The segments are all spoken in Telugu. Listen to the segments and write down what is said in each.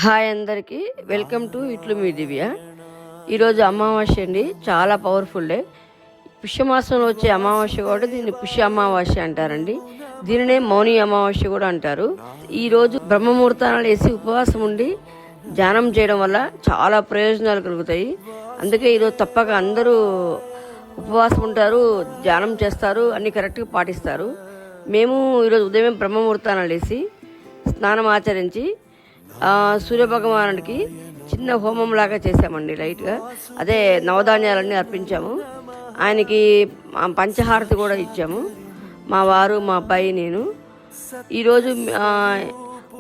హాయ్ అందరికీ, వెల్కమ్ టు ఇట్లు మీ దివ్య. ఈరోజు అమావాస్య అండి, చాలా పవర్ఫుల్ డే. పుష్యమాసంలో వచ్చే అమావాస్య కూడా దీన్ని పుష్య అమావాస్య అంటారండి. దీనినే మౌని అమావాస్య కూడా అంటారు. ఈరోజు బ్రహ్మముహూర్తాలు వేసి ఉపవాసం ఉండి ధ్యానం చేయడం వల్ల చాలా ప్రయోజనాలు కలుగుతాయి. అందుకే ఈరోజు తప్పక అందరూ ఉపవాసం ఉంటారు, ధ్యానం చేస్తారు, అన్ని కరెక్ట్గా పాటిస్తారు. మేము ఈరోజు ఉదయం బ్రహ్మముహూర్తాలు వేసి స్నానం ఆచరించి సూర్యభగవానుడికి చిన్న హోమం లాగా చేసామండి. లైట్గా అదే నవధాన్యాలన్నీ అర్పించాము. ఆయనకి పంచహారతి కూడా ఇచ్చాము, మా వారు, మా అబ్బాయి, నేను. ఈరోజు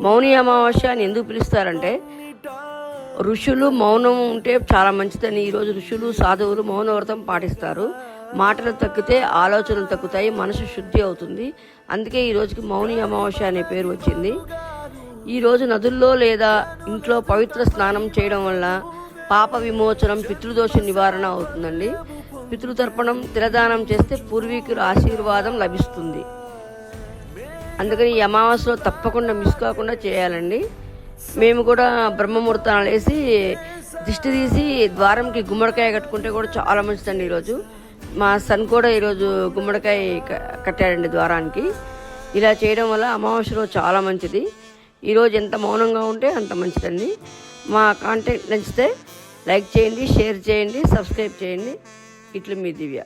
మౌని అమావాస్య అని ఎందుకు పిలుస్తారంటే, ఋషులు మౌనం ఉంటే చాలా మంచిదని ఈరోజు ఋషులు సాధువులు మౌనవ్రతం పాటిస్తారు. మాటలు తగ్గితే ఆలోచనలు తగ్గుతాయి, మనసు శుద్ధి అవుతుంది. అందుకే ఈ రోజుకి మౌని అమావాస్య అనే పేరు వచ్చింది. ఈరోజు నదుల్లో లేదా ఇంట్లో పవిత్ర స్నానం చేయడం వల్ల పాప విమోచనం, పితృదోష నివారణ అవుతుందండి. పితృతర్పణం, తిలదానం చేస్తే పూర్వీకుల ఆశీర్వాదం లభిస్తుంది. అందుకని ఈ అమావాస్యలో తప్పకుండా మిస్ కాకుండా చేయాలండి. మేము కూడా బ్రహ్మముహూర్తాలు వేసి దిష్టి తీసి ద్వారంకి గుమ్మడికాయ కట్టుకుంటే కూడా చాలా మంచిదండి. ఈరోజు మా సన్ కూడా ఈరోజు గుమ్మడికాయ కట్టాడండి ద్వారానికి. ఇలా చేయడం వల్ల అమావాస్యలో చాలా మంచిది. ఈరోజు ఎంత మౌనంగా ఉంటే అంత మంచిదండి. మా కాంటెంట్ నచ్చితే లైక్ చేయండి, షేర్ చేయండి, సబ్స్క్రైబ్ చేయండి. ఇట్లు మీ దివ్య.